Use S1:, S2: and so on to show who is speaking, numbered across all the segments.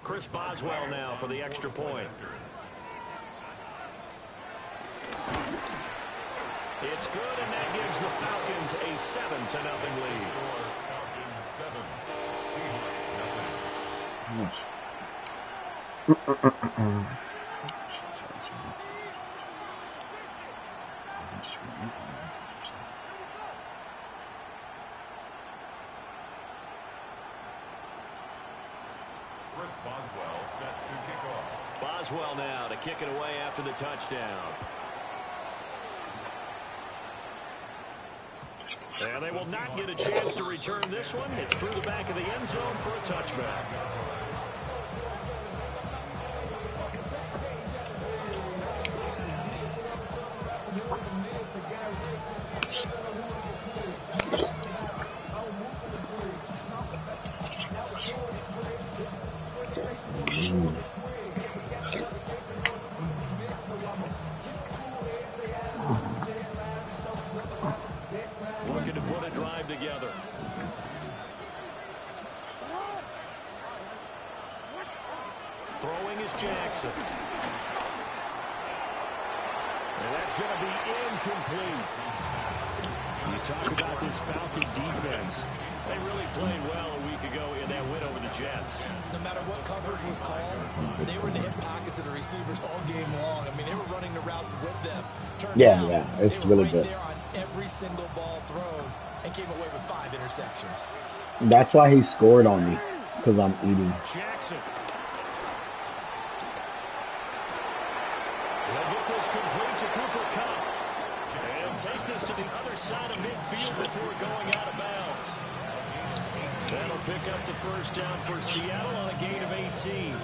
S1: Chris Boswell now for the extra point. It's good, and that gives the Falcons a 7-0 lead.
S2: Chris Boswell set to kick off.
S1: Boswell now to kick it away after the touchdown. And they will not get a chance to return this one. It's through the back of the end zone for a touchback. Looking to put a drive together. Throwing is Jackson. And that's going to be incomplete. You talk about this Falcon defense. They really played well a week ago in that win over the Jets.
S3: No matter what coverage was called, they were in the hip pockets of the receivers all game long. I mean, they were running the routes with them.
S4: Yeah, it's really good.
S3: They were right there on every single ball thrown and came away with 5 interceptions.
S4: That's why he scored on me, because I'm eating.
S1: Jackson. They'll get this complete to Cooper Kupp. And take this to the other side of midfield before going out of bounds. That'll pick up the first down for Seattle on a gain of 18.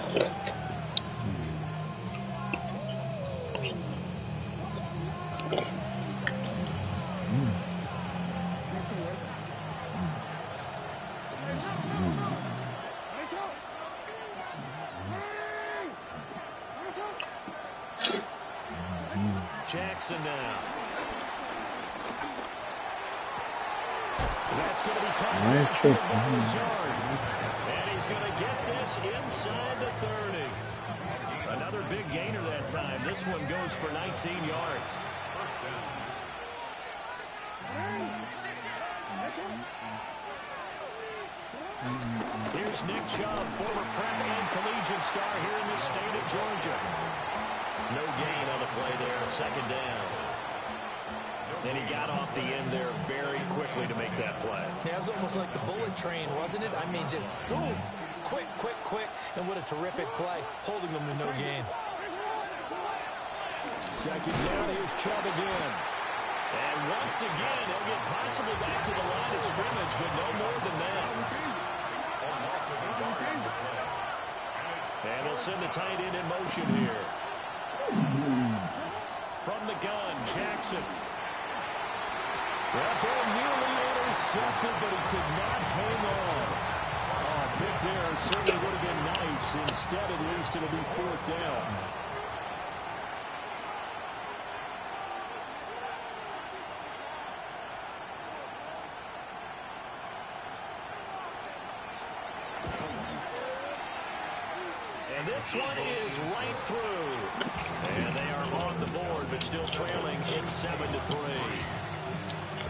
S1: Jackson now. That's going to be caught down for about his yard. And he's going to get this inside the 30. Another big gainer that time. This one goes for 19 yards. Here's Nick Chubb, former prep and collegiate star here in the state of Georgia. No gain on the play there, second down. And he got off the end there very quickly to make that play.
S3: Yeah, it was almost like the bullet train, wasn't it? I mean, just zoom, quick, and what a terrific play, holding them to no gain.
S1: Second down, here's Chubb again. And once again, he'll get possibly back to the line of scrimmage, but no more than that. And they'll send the tight end in motion here. From the gun, Jackson. That ball nearly intercepted, but he could not hang on. Oh, pick there certainly would have been nice. Instead, at least, it'll be fourth down. And this one is right through. And they are on the board, but still trailing. It's 7-3.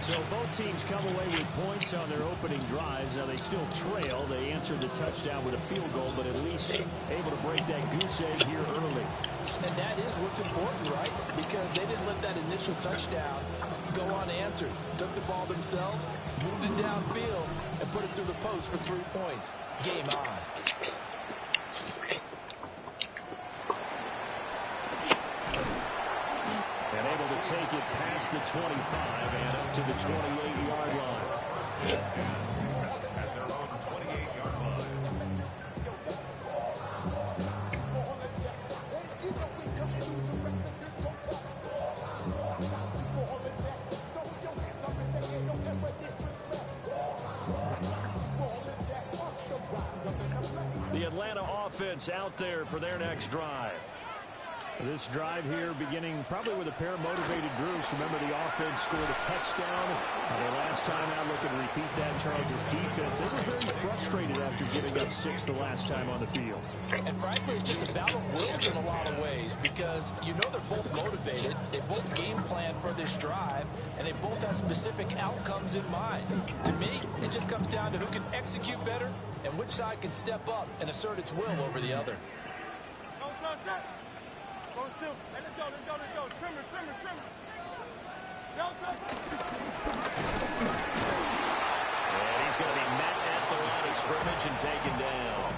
S1: So both teams come away with points on their opening drives. Now they still trail. They answered the touchdown with a field goal, but at least able to break that goose egg here early.
S3: And that is what's important, right? Because they didn't let that initial touchdown go unanswered. Took the ball themselves, moved it downfield, and put it through the post for 3 points. Game on.
S1: And able to take it past the 25 and up to the 28-yard line.
S2: At their own 28-yard line.
S1: The Atlanta offense out there for their next drive. This drive here beginning probably with a pair of motivated groups. Remember, the offense scored a touchdown. The last time out, looking to repeat that, Charles's defense, they were very frustrated after giving up 6 the last time on the field.
S3: And frankly, it's just a battle of wills in a lot of ways because you know they're both motivated. They both game plan for this drive, and they both have specific outcomes in mind. To me, it just comes down to who can execute better and which side can step up and assert its will over the other.
S1: And he's going to be met at the line of scrimmage and taken down.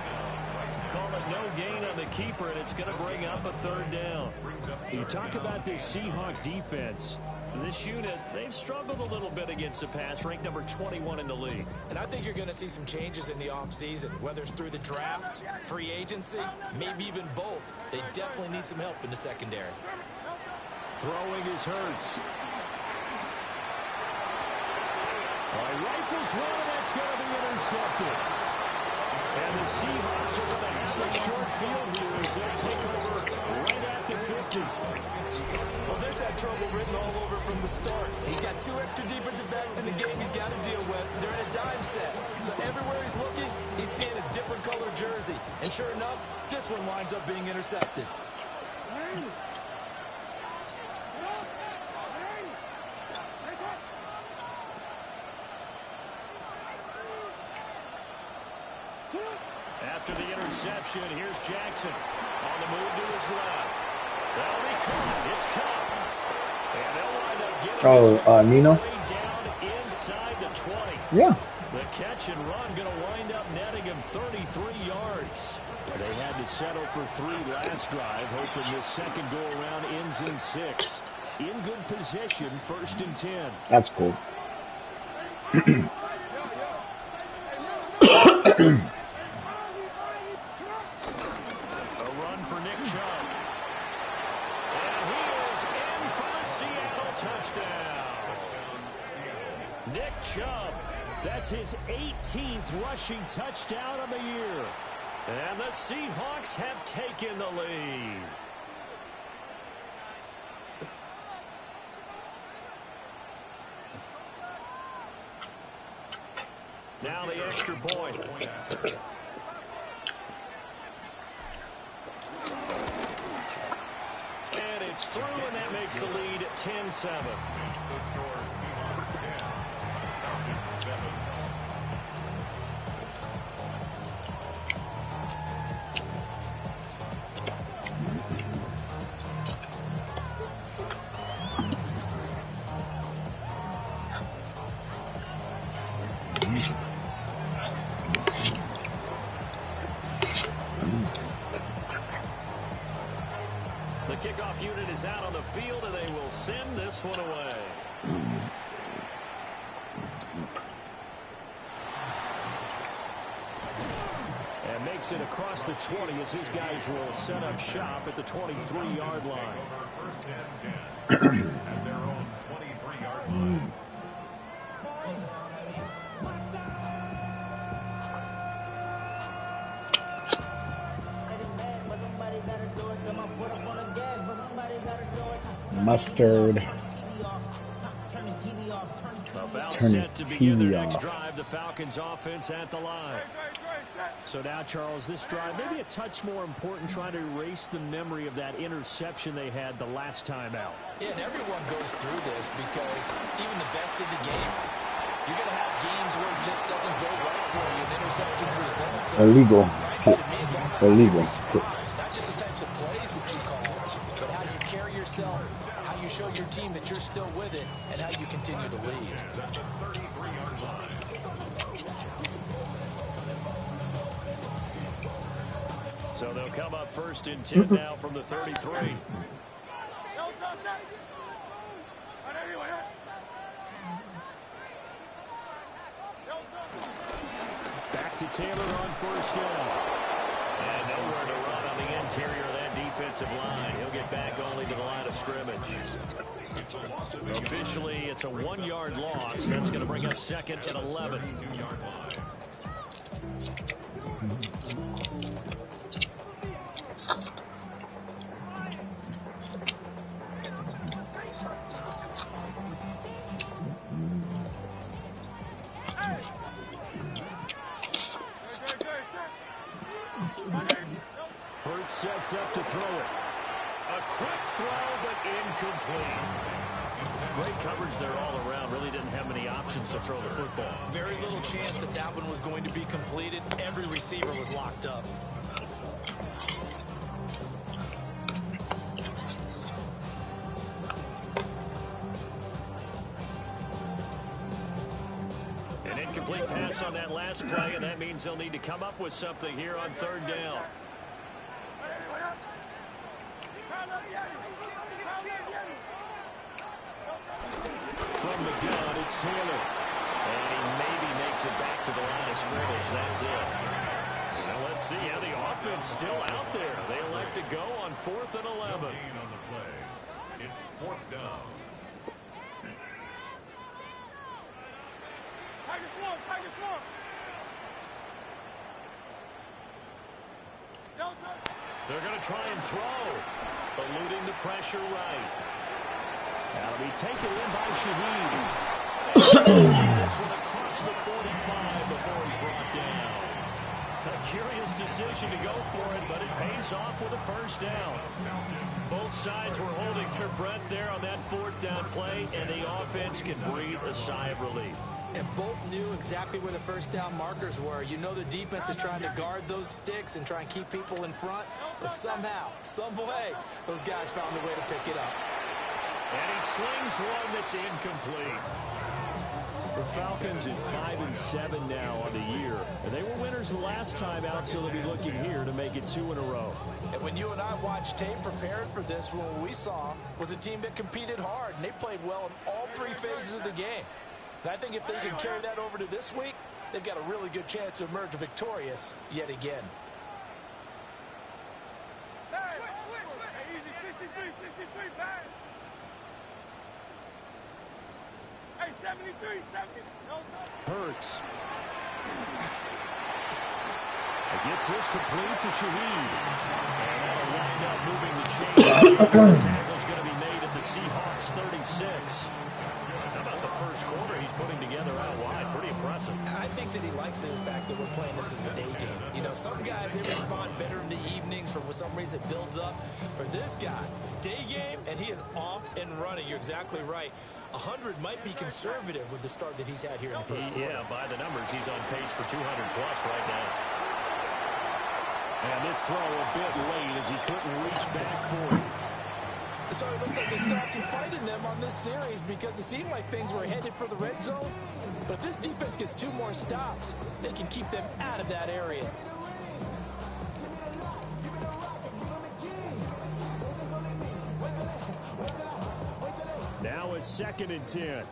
S1: Call it no gain on the keeper, and it's going to bring up a 3rd down. You talk about this Seahawk defense. This unit, they've struggled a little bit against the pass, ranked number 21 in the league.
S3: And I think you're going to see some changes in the offseason, whether it's through the draft, free agency, maybe even both. They definitely need some help in the secondary.
S1: Throwing is Hurts. Rifles one, and that's going to be intercepted. And the Seahawks are going to have a short field here as they take over right at the 50.
S3: Well, this had trouble written all over from the start. He's got 2 extra defensive backs in the game he's got to deal with. They're in a dime set. So everywhere he's looking, he's seeing a different color jersey. And sure enough, this one winds up being intercepted.
S1: After the interception, here's Jackson on the move to his left. That'll be caught. It's caught. And they'll wind up getting
S4: Nino?
S1: down inside the 20.
S4: Yeah.
S1: The catch and run going to wind up netting him 33 yards. They had to settle for 3 last drive, hoping this second go-around ends in 6. In good position, 1st and 10.
S4: That's cool.
S1: For Nick Chubb. And he is in for the Seattle touchdown. Nick Chubb, that's his 18th rushing touchdown of the year. And the Seahawks have taken the lead. Now the extra point. It's through, and that makes the lead 10-7.
S2: The score, Seahawks 10, Falcons 7.
S1: The kickoff unit is out on the field, and they will send this one away. And makes it across the 20 as his guys will set up shop at the 23-yard line.
S2: First and 10 at their own 23-yard line.
S4: Mustard.
S1: About
S4: Turn
S1: set
S4: his
S1: to begin their
S4: TV
S1: next
S4: off.
S1: drive, the Falcons offense at the line. So now, Charles, this drive maybe a touch more important, trying to erase the memory of that interception they had the last time out.
S3: Yeah, and everyone goes through this because even the best in the game, you're going to have games where it just doesn't go right for you, and interceptions result. So,
S4: Illegal.
S3: frankly, to me, it's all about
S4: Illegal.
S3: response, not just the types of plays that you call, but how you carry yourself, how you show your team that you're still with it, and how you continue to lead.
S2: At the 33-yard line.
S1: So they'll come up 1st and 10 now from the 33. Back to Taylor on 1st down. And nowhere to run on the interior of that defensive line. He'll get back only to the line of scrimmage. Officially, it's a 1-yard loss. That's going to bring up 2nd and 11. sets up to throw it. A quick throw, but incomplete. Great coverage there all around. Really didn't have many options to throw the football.
S3: Very little chance that that one was going to be completed. Every receiver was locked up.
S1: An incomplete pass on that last play, and that means they'll need to come up with something here on third down. From the gun, it's Taylor. And he maybe makes it back to the line of scrimmage. That's it. Now let's see how the offense still out there. They elect to go on 4th and 11.
S2: Gain on the play. It's 4th down.
S1: They're going to try and throw. Eluding the pressure right. That'll be taken in by Shaheed. This one across the 45 before he's brought down. A curious decision to go for it, but it pays off with a first down. Both sides were holding their breath there on that 4th down play, and the offense can breathe a sigh of relief.
S3: And both knew exactly where the first down markers were. You know the defense is trying to guard those sticks and try and keep people in front, but somehow, some way, those guys found a way to pick it up.
S1: And he slings one that's incomplete. The Falcons at 5-7 now on the year. And they were winners the last time out, so they'll be looking here to make it 2 in a row.
S3: And when you and I watched tape preparing for this, what we saw was a team that competed hard, and they played well in all 3 phases of the game. And I think if they can carry that over to this week, they've got a really good chance to emerge victorious yet again.
S1: Hurts. Gets this complete to Shaheed. And that'll wind up moving the chains. The tackle's going to be made at the Seahawks 36. How about the first quarter he's putting together out wide? Pretty impressive.
S3: I think that he likes the fact that we're playing this as a day game. You know, some guys, they respond better in the evenings for some reason it builds up. For this guy, day game, and he is off and running. You're exactly right. 100 might be conservative with the start that he's had here in the first quarter.
S1: Yeah, by the numbers, he's on pace for 200 plus right now. And this throw a bit late as he couldn't reach back for it.
S3: So it looks like they still have some fight in them on this series because it seemed like things were headed for the red zone. But if this defense gets 2 more stops, they can keep them out of that area.
S1: Now a 2nd and 10.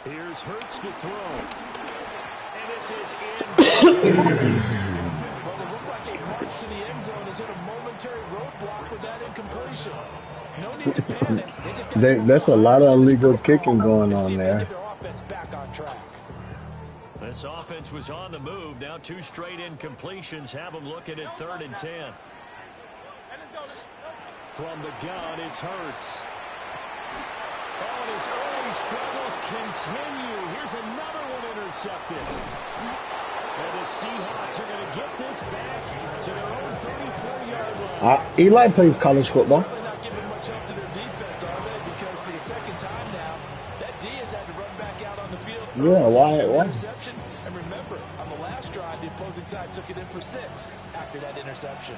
S1: Here's Hurts to throw. And this is in.
S3: Well, it looked like a march to the end zone has hit a momentary roadblock with that incompletion. No need to panic.
S4: That's a lot of illegal kicking going on there.
S1: This offense was on the move. Now 2 straight incompletions have them looking at 3rd and 10. From the gun, it's Hurts. Oh, and his early struggles continue. Here's another one intercepted. And the Seahawks are going to get this back to their own 34-yard line.
S4: Eli plays college football.
S3: Certainly not giving much help to their defense, are they? Because for the 2nd time now, that D has had to run back out on the field.
S4: Yeah, why?
S3: Interception. And remember, on the last drive, the opposing side took it in for 6 after that interception.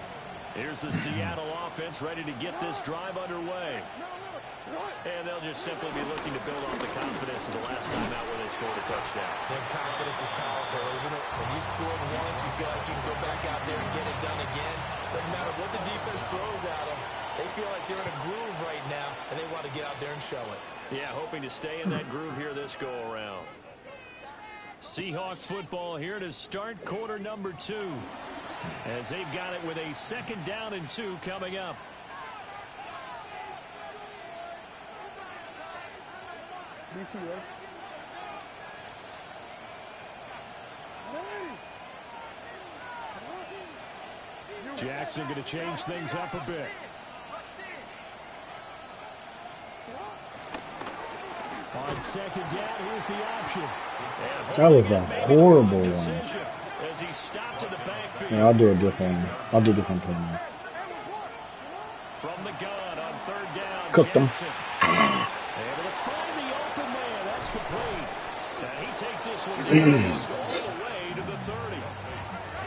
S1: Here's the Seattle offense ready to get this drive underway. And they'll just simply be looking to build off the confidence of the last time out where they scored a touchdown.
S3: Their confidence is powerful, isn't it? When you've scored once, you feel like you can go back out there and get it done again. Doesn't matter what the defense throws at them. They feel like they're in a groove right now, and they want to get out there and show it.
S1: Yeah, hoping to stay in that groove here this go-around. Seahawk football here to start quarter number 2. As they've got it with a 2nd down and 2 coming up. Jackson going to change things up a bit. On On second down, here's the option.
S4: That was a horrible one.
S1: As he stopped in the backfield.
S4: Yeah, I'll do a different play now.
S1: From the gun on third down.
S4: Cooked them.
S1: Jackson. Able to find the open man. That's complete. And he takes this one almost all the way to the 30.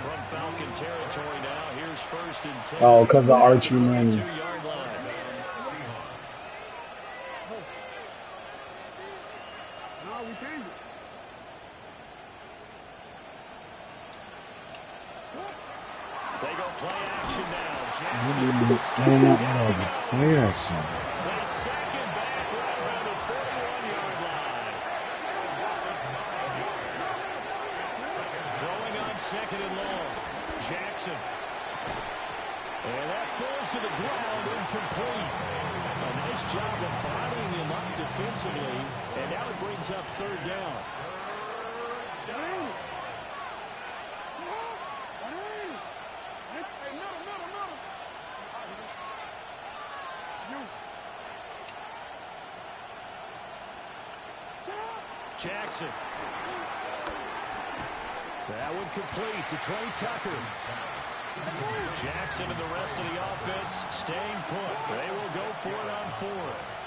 S1: From Falcon territory now. Here's first and 10.
S4: Oh, because of Archie Manning.
S1: 2-yard line. They go play action now. Jackson.
S4: That was a play action.
S1: They second back right around the 41-yard line. Throwing on second and long. Jackson. And that falls to the ground, incomplete. A nice job of bodying him up defensively. And now it brings up third down. Jackson. That one complete to Trey Tucker. Jackson and the rest of the offense staying put. They will go for it on fourth.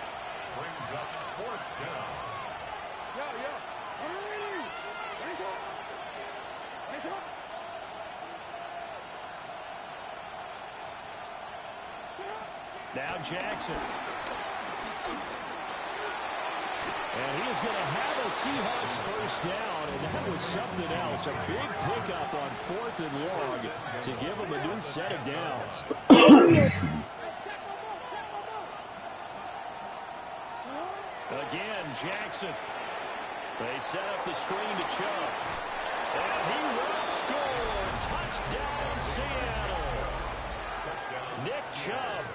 S2: Brings up fourth down.
S1: Now Jackson. And he is going to have a Seahawks first down, and that was something else. A big pickup on fourth and long to give him a new set of downs. Again, Jackson. They set up the screen to Chubb. And he will score. Touchdown, Seattle. Nick Chubb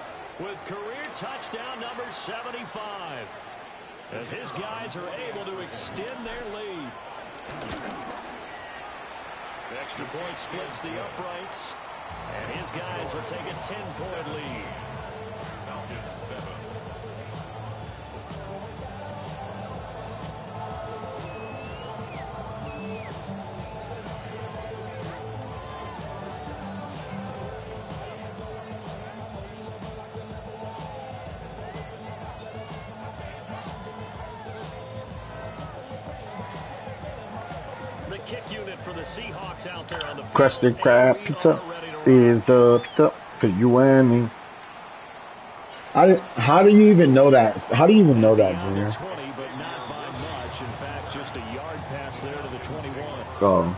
S1: with career touchdown number 75. As his guys are able to extend their lead. Extra point splits the uprights. And his guys will take a 10-point lead.
S2: Falcons 7.
S1: Kick unit for the Seahawks out there on the
S4: Krusty Krab pizza is the pizza for you and me. How do you even know that? How do you even know that, Junior?
S1: 20, but not by much. In fact, just a yard pass there to the 21.
S4: Oh.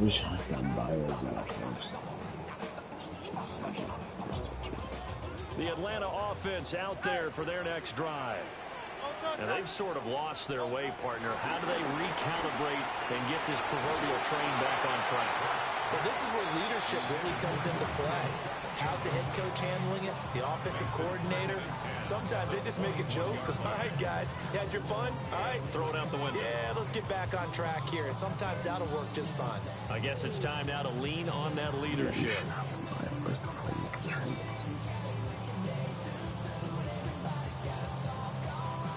S4: Wish I could buy those first.
S1: The Atlanta offense out there for their next drive. And they've sort of lost their way, partner. How do they recalibrate and get this proverbial train back on track?
S3: Well, this is where leadership really comes into play. How's the head coach handling it? The offensive coordinator? Sometimes they just make a joke. All right, guys, you had your fun? All right.
S1: Throw it out the window.
S3: Yeah, let's get back on track here. And sometimes that'll work just fine.
S1: I guess it's time now to lean on that leadership.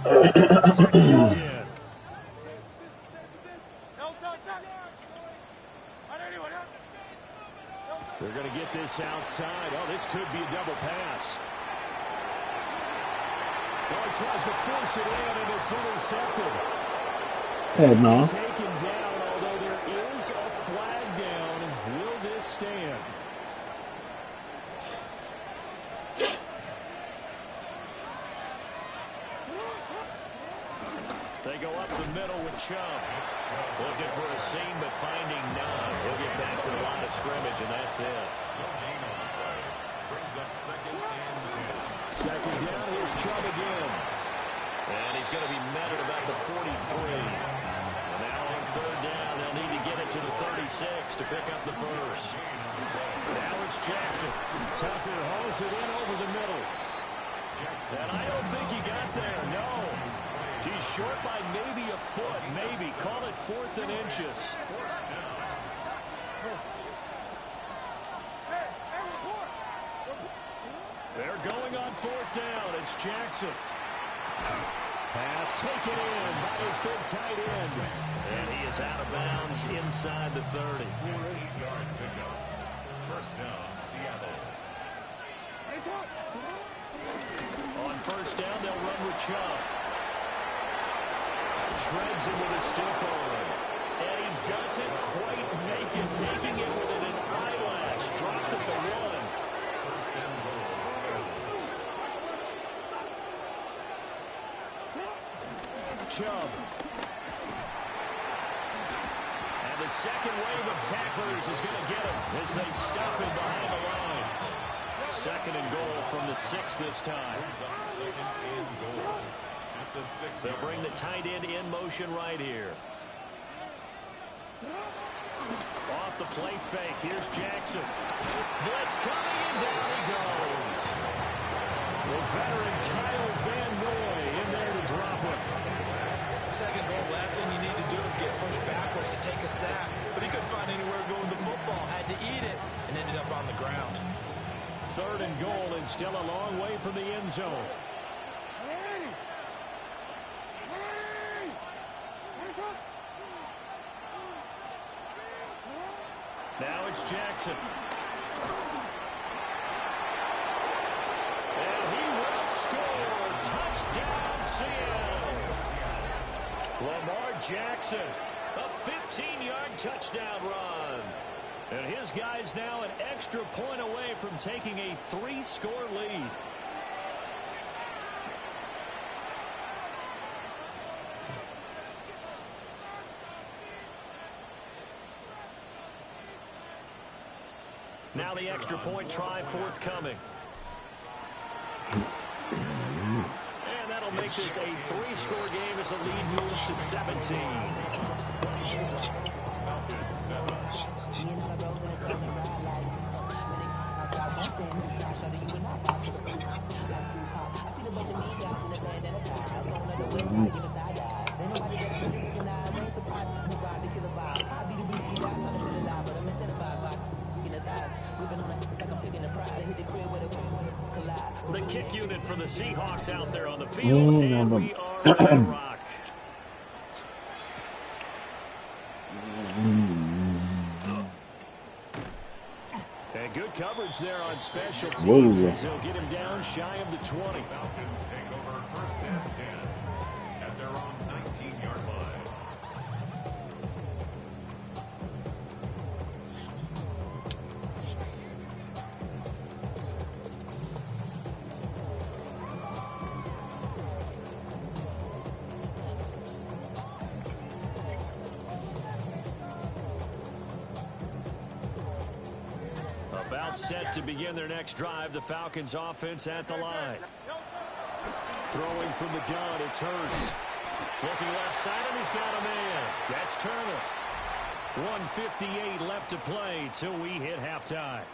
S1: Second and 10. They're going to get this outside. Oh, this could be a double pass. Oh, he tries to force it in, and it's intercepted.
S4: Heck no.
S1: Taken down, although there is a flag down. Will this stand? They go up the middle with Chubb. Looking for a seam, but finding none. He'll get back to the line of scrimmage, and that's it.
S2: No gain on the play. Brings up second and 10.
S1: Second down, here's Chubb again. And he's going to be met at about the 43. And now on third down, they'll need to get it to the 36 to pick up the first. Now it's Jackson. Tucker hauls it in over the middle. And I don't think he got there, no. He's short by maybe a foot, maybe. Call it 4th and inches. They're going on 4th down. It's Jackson. Pass taken in by his big tight end. And he is out of bounds inside the 30.
S2: 8-yard pickup. First down, Seattle.
S1: On 1st down, they'll run with Chubb. Shreds him with a stiff arm. And he doesn't quite make it, taking it within an eyelash. Dropped at the 1. Chubb. And the second wave of tacklers is going to get him as they stop him behind the line. 2nd and goal from the 6 this time. They'll bring the tight end in motion right here. Off the play fake. Here's Jackson. Blitz coming and down he goes. The veteran Kyle Van Noy in there to drop it.
S3: 2nd goal, last thing you need to do is get pushed backwards to take a sack. But he couldn't find anywhere to go with the football. Had to eat it and ended up on the ground.
S1: 3rd and goal and still a long way from the end zone. Now it's Jackson. And he will score. Touchdown, Seattle. Lamar Jackson, a 15-yard touchdown run. And his guy's now an extra point away from taking a 3-score lead. Now the extra point try forthcoming. And that'll make this a 3-score game as the lead moves to 17. The kick unit for the Seahawks out there on the field, and we are ready to rock. And good coverage there on special teams as they'll get him down shy of the 20.
S2: Falcons take over 1st and 10 at their own 19-yard line.
S1: About set to begin their next drive, the Falcons offense at the line. Throwing from the gun, it's Hurts. Looking left side, and he's got a man. That's Turner. 1:58 left to play till we hit halftime.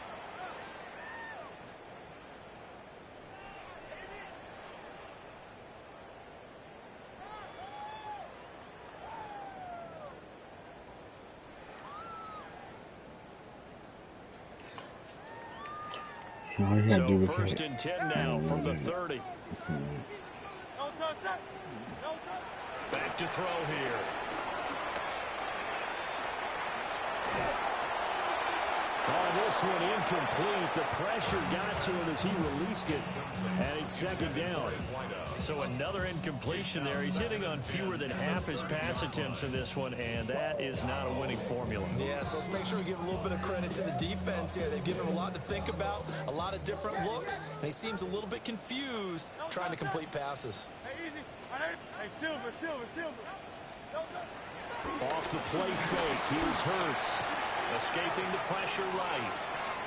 S1: So 1st and 10 now from the 30. Back to throw here. On this one, incomplete. The pressure got to him as he released it. And it's 2nd down. So another incompletion there. He's hitting on fewer than half his pass attempts in this one, and that is not a winning formula.
S3: Yeah, so let's make sure we give a little bit of credit to the defense here. They've given him a lot to think about, a lot of different looks, and he seems a little bit confused trying to complete passes.
S1: Off the play fake, here's Hurts. Escaping the pressure right.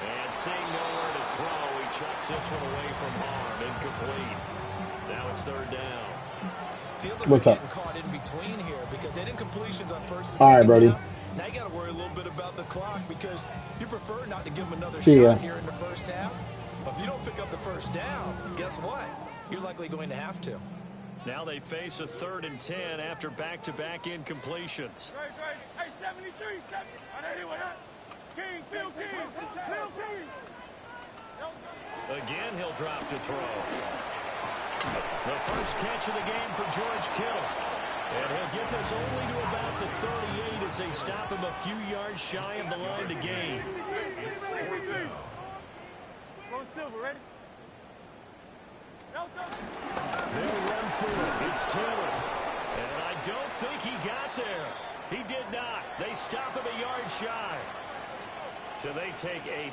S1: And seeing nowhere to throw, he chucks this one away from harm. Incomplete. Now it's 3rd down.
S3: Feels like
S4: What's
S3: we're
S4: up?
S3: getting caught in between here because they didn't completions on 1st and 2nd
S4: All right, buddy.
S3: down. Now you got to worry a little bit about the clock because you prefer not to give them another
S4: See ya.
S3: shot here in the 1st half. But if you don't pick up the 1st down, guess what? you're likely going to have to.
S1: Now they face a 3rd and 10 after back-to-back incompletions.
S5: Hey, 73,
S1: Again, he'll drop to throw. The first catch of the game for George Kittle. And he'll get this only to about the 38 as they stop him a few yards shy of the line to gain. They'll run through it. It's Taylor. And I don't think he got there. He did not. They stop him a yard shy. So they take a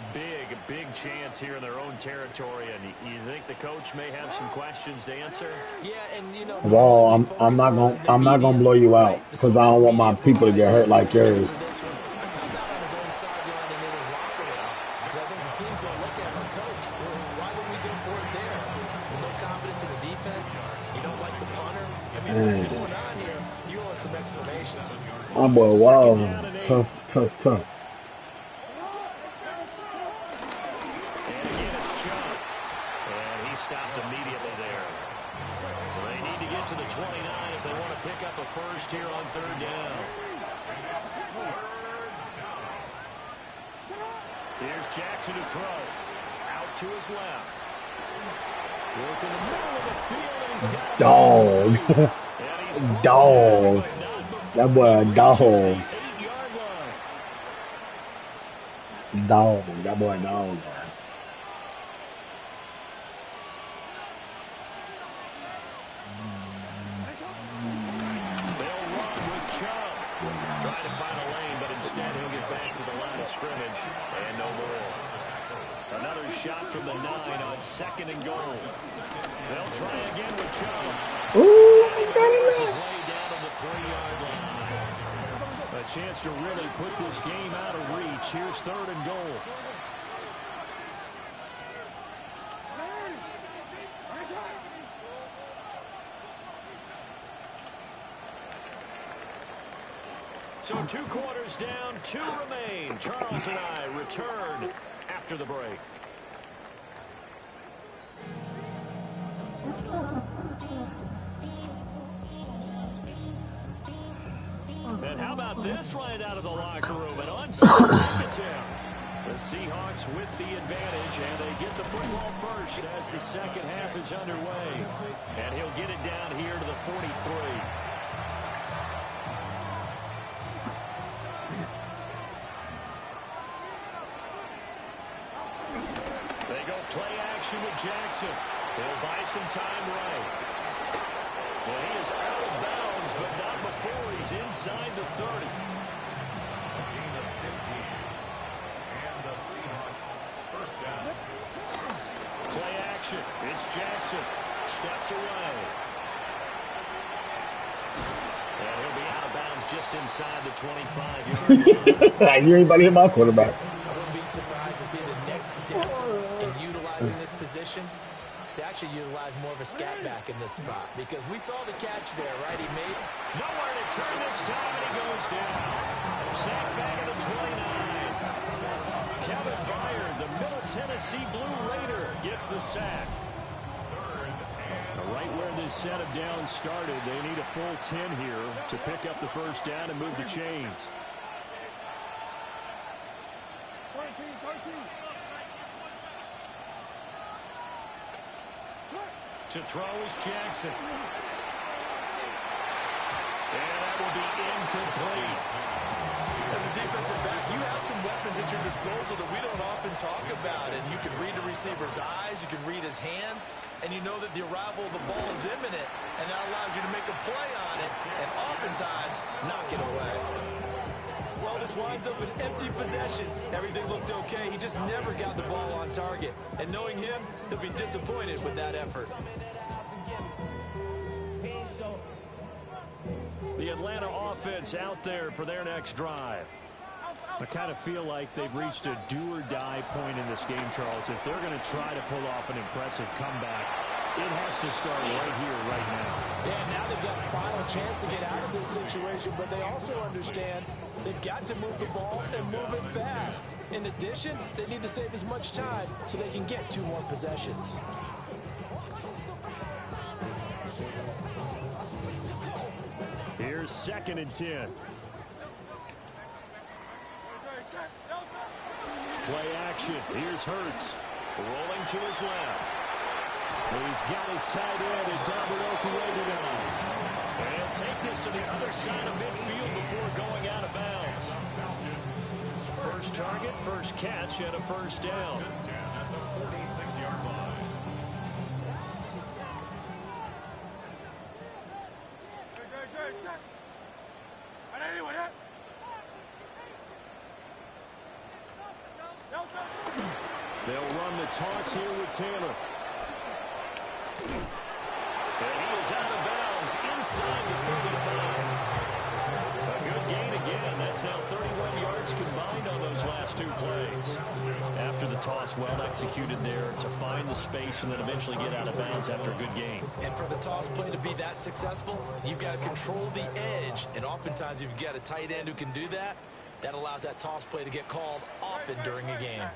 S1: big chance here in their own territory, and you think the coach may have some questions to answer?
S3: Yeah, and you know.
S4: Well, I'm not gonna blow you out because I don't want my people to get hurt like yours. My boy, wow, tough.
S1: To the 29 if they want to pick up a first here on 3rd down. Here's Jackson to throw. Out to his left. Work in the middle of the field, and he's got
S4: dog. Dog. That boy a dog. Dog. That boy a dog.
S1: Trying to find a lane, but instead he'll get back to the line of scrimmage and no more. Another shot from the 9 on 2nd and goal. They'll try again with Chubb.
S4: Ooh,
S1: he's got him there. Way down on the 3-yard line. A chance to really put this game out of reach. Here's 3rd and goal. So 2 quarters down, 2 remain. Charles and I return after the break. And how about this right out of the locker room? An onside kick attempt. The Seahawks with the advantage, and they get the football first as the second half is underway. And he'll get it down here to the 43. With Jackson. He'll buy some time right. Well, he is out of bounds, but not before he's inside the 30.
S2: Gain of 15. And the Seahawks first down.
S1: Play action. It's Jackson. Steps away. And he'll be out of bounds just inside the 25-yard line.
S4: You ain't about to hit my quarterback.
S3: I wouldn't be surprised to see the next step in utilizing this position is to actually utilize more of a scat back in this spot, because we saw the catch there, right? He made
S1: nowhere to turn this time, and he goes down. Sacked back at the 29. Kevin Byard, the Middle Tennessee Blue Raider, gets the sack. Right where this set of downs started, they need a full 10 here to pick up the first down and move the chains. To throw is Jackson. And that will be incomplete.
S3: As a defensive back, you have some weapons at your disposal that we don't often talk about. And you can read the receiver's eyes, you can read his hands, and you know that the arrival of the ball is imminent. And that allows you to make a play on it, and oftentimes knock it away. Well, this winds up with empty possession. Everything looked okay. He just never got the ball on target. And knowing him, he'll be disappointed with that effort.
S1: The Atlanta offense out there for their next drive. I kind of feel like they've reached a do-or-die point in this game, Charles. If they're going to try to pull off an impressive comeback, it has to start right here, right now.
S3: Yeah, now they've got a final chance to get out of this situation, but they also understand they've got to move the ball and move it fast. In addition, they need to save as much time so they can get 2 more possessions.
S1: 2nd and 10. Play action. Here's Hurts. Rolling to his left. He's got his tight end. It's Albert Okwuegbunam. And he'll take this to the other side of midfield before going out of bounds. First target, first catch, and a first down.
S2: At the 46-yard line.
S1: They'll run the toss here with Taylor. And he is out of bounds inside the 35. A good gain again. That's now 31 yards combined on those last 2 plays. After the toss, well executed there to find the space and then eventually get out of bounds after a good gain.
S3: And for the toss play to be that successful, you've got to control the edge. And oftentimes, if you've got a tight end who can do that, that allows that toss play to get called often during a game.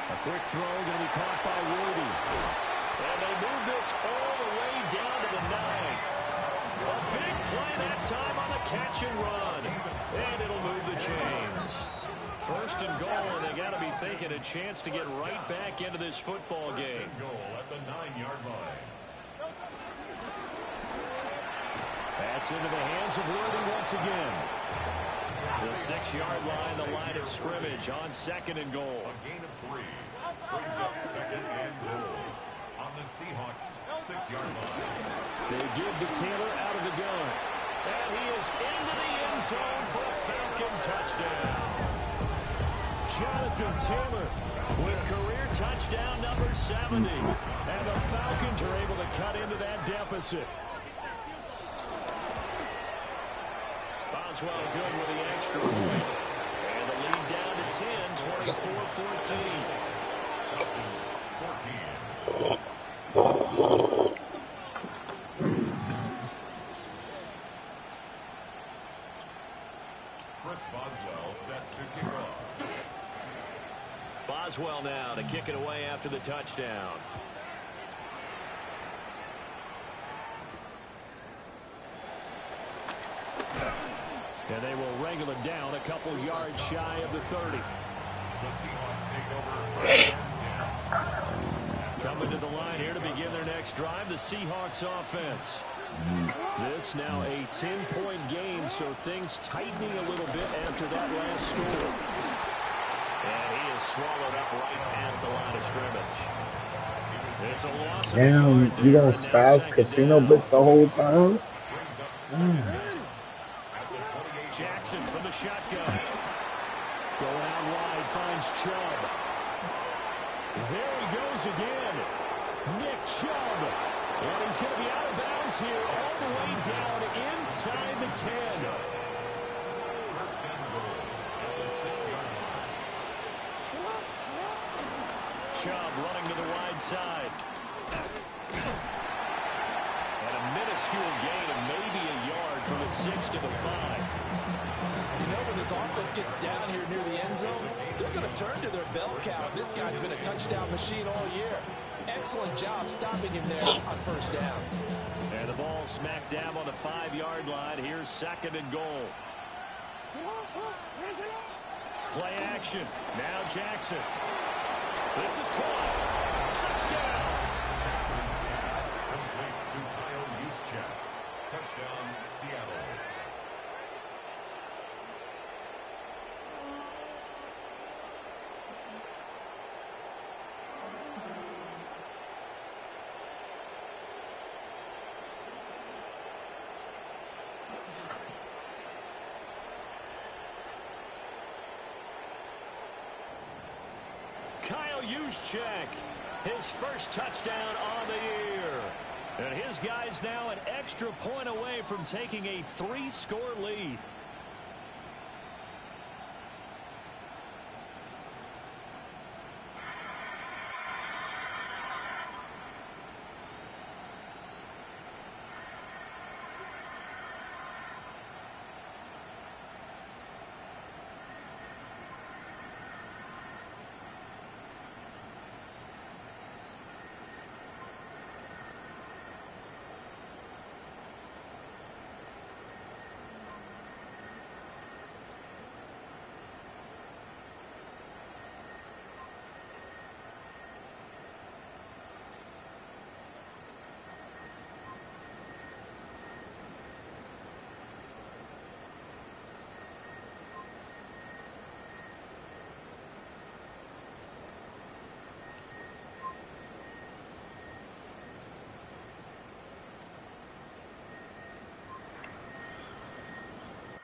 S1: A quick throw going to be caught by Worthy. And they move this all the way down to the 9. A big play that time on the catch and run. And it'll move the chains. First and goal, and they got to be thinking a chance to get right back into this football game.
S2: Goal at the 9-yard line.
S1: That's into the hands of Worthy once again. The 6-yard line, the line of scrimmage on 2nd and goal.
S2: A gain of 3 brings up 2nd and goal on the Seahawks 6-yard line.
S1: They give to Taylor out of the gun. And he is into the end zone for a Falcon touchdown. Jonathan Taylor with career touchdown number 70. And the Falcons are able to cut into that deficit. Boswell good with the extra point. And the lead down to 10, 24-14.
S2: 14. Chris Boswell set to kick off.
S1: Boswell now to kick it away after the touchdown. And they will wrangle it down a couple yards shy of the 30.
S2: The Seahawks take over.
S1: Coming to the line here to begin their next drive, the Seahawks offense. This now a 10-point game, so things tightening a little bit after that last score. And he is swallowed up right at the line of scrimmage. It's a loss.
S4: Damn, you gonna spaz casino blitz the whole time?
S1: Jackson from the shotgun. Going out wide, finds Chubb. There he goes again. Nick Chubb. And he's going to be out of bounds here all the way down inside the 10.
S2: First and goal at the 6-yard line.
S1: Chubb running to the wide side. And a minuscule gain of maybe a yard from the 6 to the 5.
S3: You know, when this offense gets down here near the end zone, they're going to turn to their bell cow. This guy's been a touchdown machine all year. Excellent job stopping him there on first down.
S1: And the ball smacked down on the 5-yard line. Here's 2nd and goal. Play action. Now Jackson. This is caught. Touchdown.
S2: Complete to Kyle Juszczyk. Touchdown, Seattle.
S1: Kyle Juszczyk, his first touchdown on the year. And his guys now an extra point away from taking a 3-score lead.